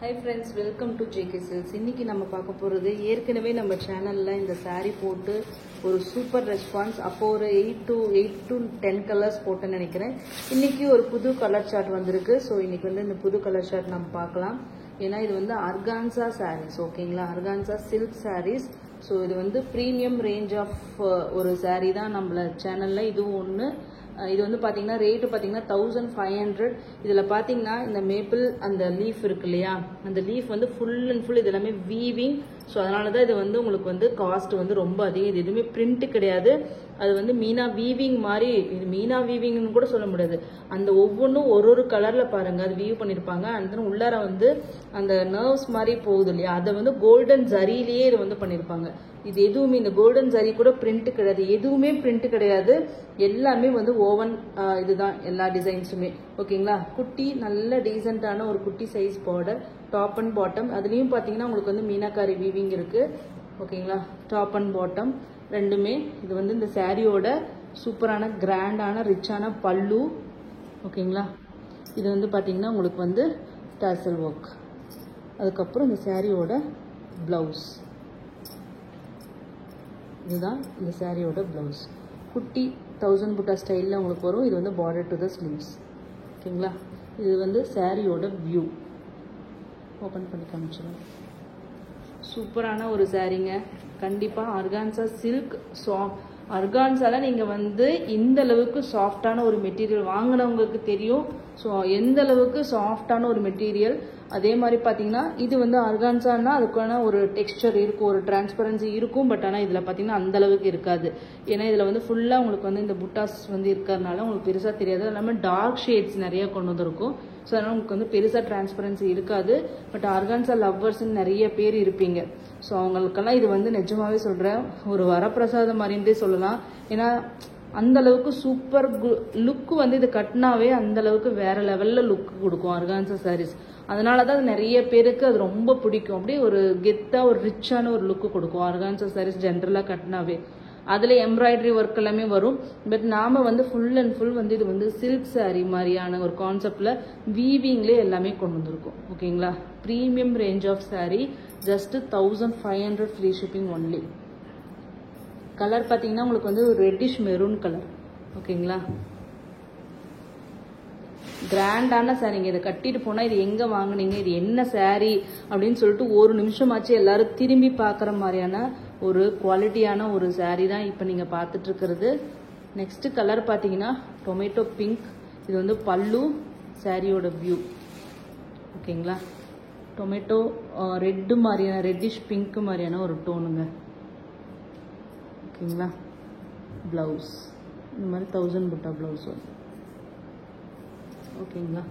Hi friends, welcome to JK Silks. இன்னைக்கு நம்ம பார்க்க போறது ஏற்கனவே நம்ம சேனல்ல இந்த saree போட்டு ஒரு சூப்பர் ரெஸ்பான்ஸ் அப்போ ஒரு 8 to 10 கலர்ஸ் போட்டேன்னு நினைக்கிறேன். இன்னைக்கு ஒரு புது கலர் சார்ட் வந்திருக்கு. ஸோ இன்னைக்கு வந்து இந்த புது கலர் சார்ட் நம்ம பார்க்கலாம். ஏன்னா இது வந்து ஆர்கான்சா சாரீஸ், ஓகேங்களா? Organza silk saris. ஸோ இது வந்து ப்ரீமியம் ரேஞ்ச் ஆஃப் ஒரு சாரீ தான் நம்மள சேனல்ல. இதுவும் ஒன்று. இது வந்து பார்த்தீங்கன்னா ரேட்டு பார்த்தீங்கன்னா 1500. இதில் பார்த்தீங்கன்னா இந்த மேப்பிள் அந்த லீஃப் இருக்கு இல்லையா, அந்த லீஃப் வந்து ஃபுல் அண்ட் ஃபுல் இது எல்லாமே வீவிங். ஸோ அதனால தான் இது வந்து உங்களுக்கு வந்து காஸ்ட் வந்து ரொம்ப அதிகம். இது எதுவுமே பிரிண்ட் கிடையாது, அது வந்து மீனா வீவிங் மாதிரி. இது மீனா வீவிங்னு கூட சொல்ல முடியாது. அந்த ஒவ்வொன்றும் ஒரு கலர்ல பாருங்க, அது வீவ் பண்ணிருப்பாங்க. அந்த உள்ளார வந்து அந்த நர்வ்ஸ் மாதிரி போகுது இல்லையா, அதை வந்து கோல்டன் ஜரியிலேயே இது வந்து பண்ணிருப்பாங்க. இது எதுவுமே இந்த கோல்டன் ஜரி கூட பிரிண்ட் கிடையாது, எதுவுமே பிரிண்ட் கிடையாது. எல்லாமே வந்து ஓவன் இதுதான் எல்லா டிசைன்ஸுமே, ஓகேங்களா? குட்டி நல்ல டீசென்டான ஒரு குட்டி size border, top and bottom. அதுலயும் பாத்தீங்கன்னா உங்களுக்கு வந்து மீனாக்காரி வீவிங் இருக்கு, ஓகேங்களா? டாப் அண்ட் பாட்டம் ரெண்டுமே. இது வந்து இந்த சாரியோட சூப்பரான கிராண்டான ரிச்சான பல்லு, ஓகேங்களா? இது வந்து பாத்தீங்கன்னா உங்களுக்கு வந்து டாசல் ஒர்க். அதுக்கப்புறம் இந்த சாரியோட பிளவுஸ், இதுதான் இந்த சாரியோட பிளவுஸ். குட்டி 1000 புட்டா ஸ்டைலில் உங்களுக்கு வரும். இது வந்து பார்டர் டு த ஸ்லீவ்ஸ், ஓகேங்களா? இது வந்து சாரியோட வியூ. ஓப்பன் பண்ணி காமிச்சிடும். சூப்பரான ஒரு சாரீங்க. கண்டிப்பாக ஆர்கான்சா சில்க். ஆர்கான்சால நீங்கள் வந்து இந்த அளவுக்கு சாஃப்டான ஒரு மெட்டீரியல் வாங்கினவங்களுக்கு தெரியும். ஸோ எந்த அளவுக்கு சாஃப்டான ஒரு மெட்டீரியல். அதே மாதிரி பார்த்தீங்கன்னா இது வந்து ஆர்கான்சானா அதுக்கான ஒரு டெக்ஸ்டர் இருக்கும், ஒரு டிரான்ஸ்பரன்சி இருக்கும். பட் ஆனால் இதில் பார்த்தீங்கன்னா அந்த அளவுக்கு இருக்காது. ஏன்னா இதில் வந்து ஃபுல்லாக உங்களுக்கு வந்து இந்த புட்டாஸ் வந்து இருக்கிறதுனால உங்களுக்கு பெருசாக தெரியாது. அது இல்லாமல் டார்க் ஷேட்ஸ் நிறைய கொண்டு வந்திருக்கும். ஸோ அதனால் உங்களுக்கு வந்து பெருசாக டிரான்ஸ்பரன்சி இருக்காது. பட் ஆர்கான்சா லவ்வர்ஸ்ன்னு நிறைய பேர் இருப்பீங்க. ஸோ அவங்களுக்கெல்லாம் இது வந்து நிஜமாவே சொல்கிறேன், ஒரு வரப்பிரசாதம் மாதிரின்றே சொல்லலாம். ஏன்னா அந்த அளவுக்கு சூப்பர் லுக்கு வந்து இது கட்டினாவே அந்த அளவுக்கு வேற லெவல்ல லுக் கொடுக்கும் ஆர்கான்சா சாரீஸ். அதனால தான் நிறைய பேருக்கு அது ரொம்ப பிடிக்கும். அப்படியே ஒரு கெத்தா ஒரு ரிச்சான ஒரு லுக்கு கொடுக்கும் ஆர்கான்சா சாரீஸ் ஜென்ரலா கட்டினாவே. அதுல எம்ப்ராய்டரி ஒர்க் எல்லாமே வரும். பட் நாம வந்து ஃபுல் அண்ட் ஃபுல் வந்து இது வந்து சில்க் சாரீ மாதிரியான ஒரு கான்செப்ட்ல வீவிங்லேயே எல்லாமே கொண்டு வந்திருக்கும், ஓகேங்களா? Premium range of sari, just 1500 free shipping only. Colour பார்த்தீங்கன்னா உங்களுக்கு வந்து ஒரு ரெட்டிஷ் மெரூன் கலர், ஓகேங்களா? கிராண்டான சாரீங்க. இதை கட்டிட்டு போனா இது எங்க வாங்குனீங்க, இது என்ன சாரீ அப்படின்னு சொல்லிட்டு ஒரு நிமிஷமாச்சு எல்லாரும் திரும்பி பார்க்குற மாதிரியான ஒரு குவாலிட்டியான ஒரு சாரீ தான் இப்போ நீங்க பார்த்துட்டு இருக்கிறது. நெக்ஸ்ட் கலர் பார்த்தீங்கன்னா டொமேட்டோ பிங்க். இது வந்து பல்லு, சாரியோட வியூ, ஓகேங்களா? டொமேட்டோ ரெட்டு மாதிரியான ரெட்டிஷ் பிங்க் மாதிரியான ஒரு டோனுங்க, ஓகேங்களா? பிளவுஸ் இந்த மாதிரி 1000 புட்டா பிளவுஸ் வரும், ஓகேங்களா?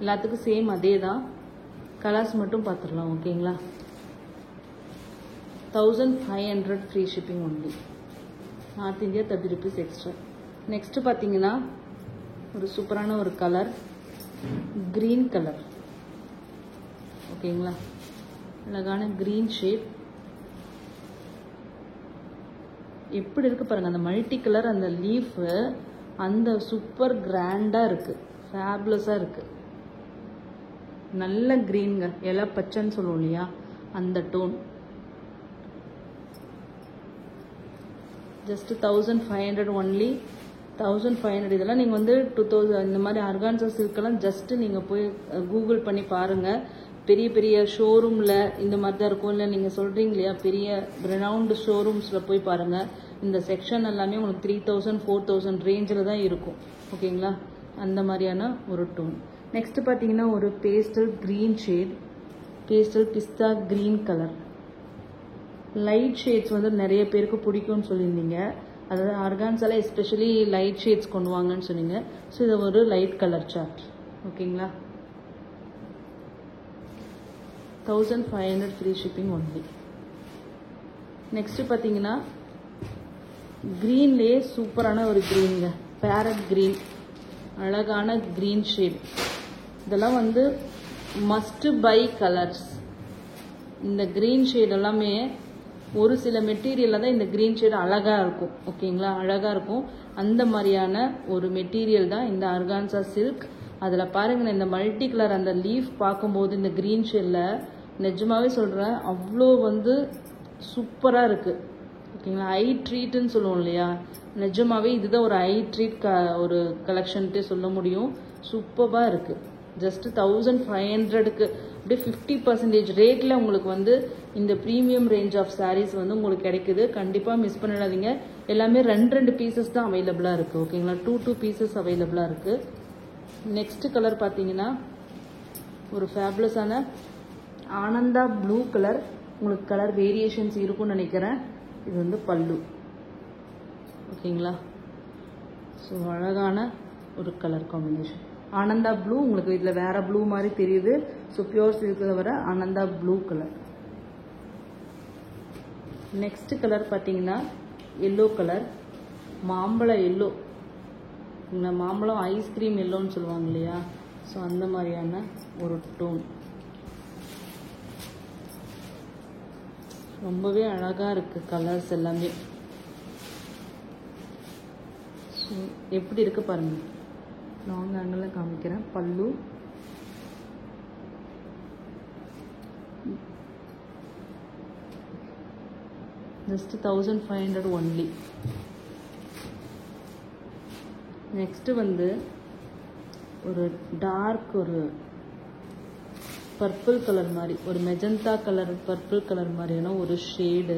எல்லாத்துக்கும் சேம் அதே தான், கலர்ஸ் மட்டும் பார்த்துடலாம், ஓகேங்களா? 1500 free shipping only. North India 30 rupees extra. Next பார்த்தீங்கன்னா ஒரு சூப்பரான ஒரு கலர், கிரீன் கலர், ஓகேங்களா? அழகான கிரீன் ஷேட். எப்படி இருக்கு பாருங்க அந்த மல்டி கலர், அந்த லீஃப், அந்த சூப்பர் கிராண்டா இருக்கு, ஃபேபுலஸா இருக்கு. நல்ல கிரீன்ங்க, இலை பச்சைன்னு சொல்லுவோம் இல்லையா, அந்த டோன். Just 1500 only. 1500. இதெல்லாம் நீங்க வந்து 2000 இந்த மாதிரி ஆர்கான்சா சில்கெல்லாம் ஜஸ்ட் நீங்க போய் கூகுள் பண்ணி பாருங்க. பெரிய பெரிய ஷோரூம்ல இந்த மாதிரி தான் இருக்கும். இல்லை நீங்க சொல்றீங்க இல்லையா, பெரிய ரெனவுண்ட் ஷோரூம்ஸ்ல போய் பாருங்க. இந்த செக்ஷன் எல்லாமே உங்களுக்கு 3000 4000 ரேஞ்சில் தான் இருக்கும், ஓகேங்களா? அந்த மாதிரியான ஒரு டோன். நெக்ஸ்ட் பார்த்தீங்கன்னா ஒரு பேஸ்டல் கிரீன் ஷேட், பேஸ்டல் பிஸ்தா கிரீன் கலர். லைட் ஷேட்ஸ் வந்து நிறைய பேருக்கு பிடிக்கும்னு சொல்லியிருந்தீங்க. அதாவது ஆர்கான்ஸால எஸ்பெஷலி லைட் ஷேட்ஸ் கொண்டு வாங்கன்னு சொன்னீங்க. ஸோ இது ஒரு லைட் கலர் சார்ட், ஓகேங்களா? 1500 ஃப்ரீ ஷிப்பிங் ஒன்லி. நெக்ஸ்ட் பார்த்தீங்கன்னா கிரீன்லேயே சூப்பரான ஒரு கிரீனுங்க, பேரட் கிரீன், அழகான கிரீன் ஷேட். இதெல்லாம் வந்து மஸ்ட் பை கலர்ஸ். இந்த கிரீன் ஷேட் எல்லாமே ஒரு சில மெட்டீரியலில் தான் இந்த கிரீன் ஷேட் அழகாக இருக்கும், ஓகேங்களா? அழகாக இருக்கும். அந்த மாதிரியான ஒரு மெட்டீரியல் தான் இந்த ஆர்கான்சா சில்க். அதில் பாருங்கள், இந்த மல்டி கலர் அந்த லீஃப் பார்க்கும்போது இந்த க்ரீன் ஷேடில் நிஜமாவே சொல்கிறேன், அவ்வளோ வந்து சூப்பராக இருக்குது. ஓகேங்களா, ஐ ட்ரீட்டுன்னு சொல்லுவோம் இல்லையா, நிஜமாவே இதுதான் ஒரு ஐ ட்ரீட் ஒரு கலெக்ஷன்ட்டே சொல்ல முடியும். சூப்பராக இருக்குது. ஜஸ்ட் 1500க்கு அப்படியே 50% ரேட்டில் உங்களுக்கு வந்து இந்த ப்ரீமியம் ரேஞ்ச் ஆஃப் சாரீஸ் வந்து உங்களுக்கு கிடைக்குது. கண்டிப்பாக மிஸ் பண்ணிடாதீங்க. எல்லாமே 2 பீசஸ் தான் அவைலபிளாக இருக்குது. ஓகேங்களா, 2 பீசஸ் அவைலபிளாக இருக்குது. நெக்ஸ்ட் கலர் பார்த்தீங்கன்னா ஒரு ஃபேபுலஸான ஆனந்தா ப்ளூ கலர். உங்களுக்கு கலர் வேரியேஷன்ஸ் இருக்கும்னு நினைக்கிறேன். இது வந்து பல்லு. ஓகேங்களா, ஸோ அழகான ஒரு கலர் காம்பினேஷன். ஆனந்தா ப்ளூ, உங்களுக்கு இதில் வேற ப்ளூ மாதிரி தெரியுது. ஸோ பியூர் சில்கில் வர Ananda blue colour. Next colour பார்த்தீங்கன்னா எல்லோ கலர், மாம்பழ எல்லோ. இந்த மாம்பழம் ஐஸ்கிரீம் எல்லோன்னு சொல்லுவாங்க இல்லையா, ஸோ அந்த மாதிரியான ஒரு டோன். ரொம்பவே அழகாக இருக்குது கலர்ஸ் எல்லாமே. ஸோ எப்படி இருக்கு பாருங்கள், லாங் ஆங்கிளில் காமிக்கிறேன். பல்லு, ஜஸ்ட் 1500 ஒன்லி. நெக்ஸ்ட் வந்து ஒரு டார்க் ஒரு பர்பிள் கலர் மாதிரி, ஒரு மெஜந்தா கலர் பர்பிள் கலர் மாதிரியான ஒரு ஷேடு.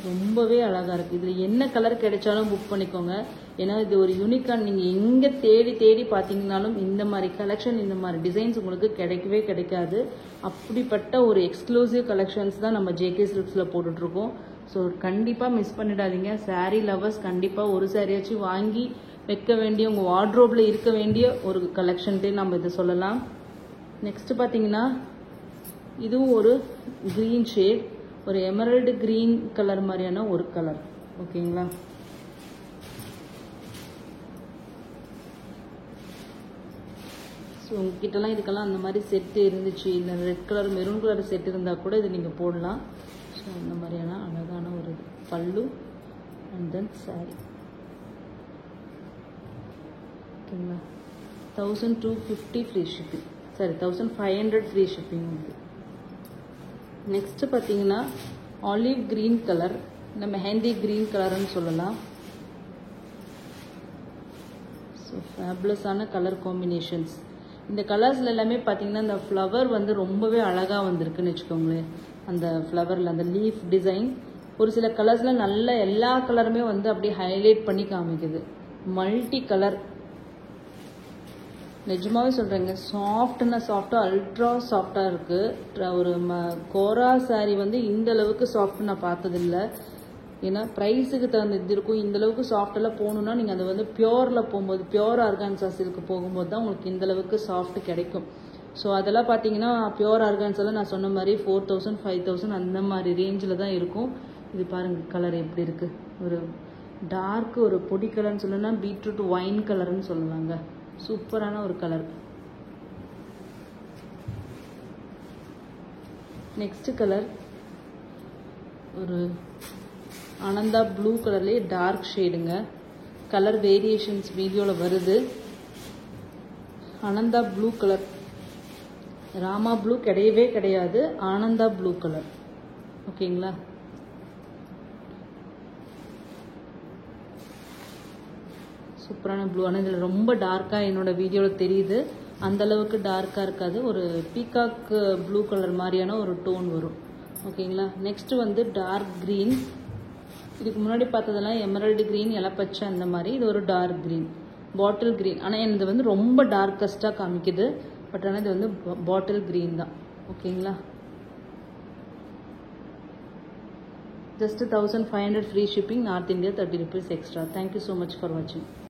ரொம்பவே அழகாக இருக்குது. இதில் என்ன கலர் கிடைச்சாலும் புக் பண்ணிக்கோங்க. ஏன்னா இது ஒரு யூனிக்கான, நீங்கள் எங்கே தேடி தேடி பார்த்தீங்கன்னாலும் இந்த மாதிரி கலெக்ஷன், இந்த மாதிரி டிசைன்ஸ் உங்களுக்கு கிடைக்கவே கிடைக்காது. அப்படிப்பட்ட ஒரு எக்ஸ்க்ளூசிவ் கலெக்ஷன்ஸ் தான் நம்ம ஜேகே சில்க்ஸில் போட்டுட்ருக்கோம். ஸோ கண்டிப்பாக மிஸ் பண்ணிடாதீங்க. சாரீ லவர்ஸ் கண்டிப்பாக ஒரு சாரியாச்சும் வாங்கி வைக்க வேண்டிய, உங்கள் வார்ட்ரோப்பில் இருக்க வேண்டிய ஒரு கலெக்ஷன்ட்டே நம்ம இதை சொல்லலாம். நெக்ஸ்ட் பார்த்தீங்கன்னா இதுவும் ஒரு க்ரீன் ஷேட், ஒரு எமரல்டு க்ரீன் கலர் மாதிரியான ஒரு கலர். ஓகேங்களா, ஸோ உங்ககிட்டலாம் இதுக்கெல்லாம் அந்த மாதிரி செட்டு இருந்துச்சு, இந்த red colour maroon colour set இருந்தால் கூட இது நீங்கள் போடலாம். ஸோ அந்த மாதிரியான அழகான ஒரு பல்லு அண்ட் தென் சாரி. ஓகேங்களா, 1250 free shipping, sorry 1500 free shipping வந்து. நெக்ஸ்ட்டு பார்த்தீங்கன்னா ஆலிவ் க்ரீன் கலர், இந்த மெஹந்தி க்ரீன் கலர்னு சொல்லலாம். ஸோ ஃபேபுலஸான கலர் காம்பினேஷன்ஸ். இந்த கலர்ஸில் எல்லாமே பார்த்தீங்கன்னா இந்த ஃப்ளவர் வந்து ரொம்பவே அழகாக வந்திருக்குன்னு வச்சுக்கோங்களேன். அந்த ஃப்ளவரில் அந்த லீஃப் டிசைன் ஒரு சில கலர்ஸில் நல்ல எல்லா கலருமே வந்து அப்படியே ஹைலைட் பண்ணி காமிக்குது. மல்டி கலர், நிஜமாவே சொல்கிறேங்க, சாஃப்டாக அல்ட்ரா சாஃப்டாக இருக்குது. ஒரு கோரா சாரீ வந்து இந்த அளவுக்கு சாஃப்ட் நான் பார்த்ததில்லை. ஏன்னா ப்ரைஸுக்கு தகுந்த இது இருக்கும். இந்தளவுக்கு சாஃப்டெல்லாம் போகணுன்னா நீங்கள் அதை வந்து பியோரில் போகும்போது, பியோர் ஆர்கான்சா சில்க்கு போகும்போது தான் உங்களுக்கு இந்தளவுக்கு சாஃப்ட் கிடைக்கும். ஸோ அதெல்லாம் பார்த்தீங்கன்னா பியோர் ஆர்கான்ஸெல்லாம் நான் சொன்ன மாதிரி 4000 5000 அந்த மாதிரி ரேஞ்சில் தான் இருக்கும். இது பாருங்கள் கலர் எப்படி இருக்குது. ஒரு டார்க் ஒரு பொடி கலர்னு சொல்லணும்னா பீட்ரூட் ஒயின் கலர்னு சொல்லலாங்க. சூப்பரான ஒரு கலர். நெக்ஸ்ட் கலர் ஒரு ஆனந்தா ப்ளூ கலர்லேயே டார்க் ஷேடுங்க. கலர் வேரியேஷன்ஸ் வீடியோவில் வருது. Ananda blue colour, Rama blue கிடையவே கிடையாது, ஆனந்தா ப்ளூ கலர். ஓகேங்களா, சூப்பரான ப்ளூ. ஆனால் இதில் ரொம்ப டார்க்காக என்னோடய வீடியோவில் தெரியுது. அந்தளவுக்கு டார்க்காக இருக்காது. ஒரு பீகாக் ப்ளூ கலர் மாதிரியான ஒரு டோன் வரும். ஓகேங்களா, நெக்ஸ்ட்டு வந்து டார்க் க்ரீன். இதுக்கு முன்னாடி பார்த்ததெல்லாம் எமரல்டு க்ரீன், இலப்பச்சை அந்த மாதிரி. இது ஒரு டார்க் க்ரீன், பாட்டில் க்ரீன். ஆனால் இது வந்து ரொம்ப டார்க்கஸ்ட்டாக காமிக்குது. பட் ஆனால் இது வந்து பாட்டில் க்ரீன் தான். ஓகேங்களா, just 1500 free shipping, north India 30 rupees extra. Thank you so much for வாட்சிங்.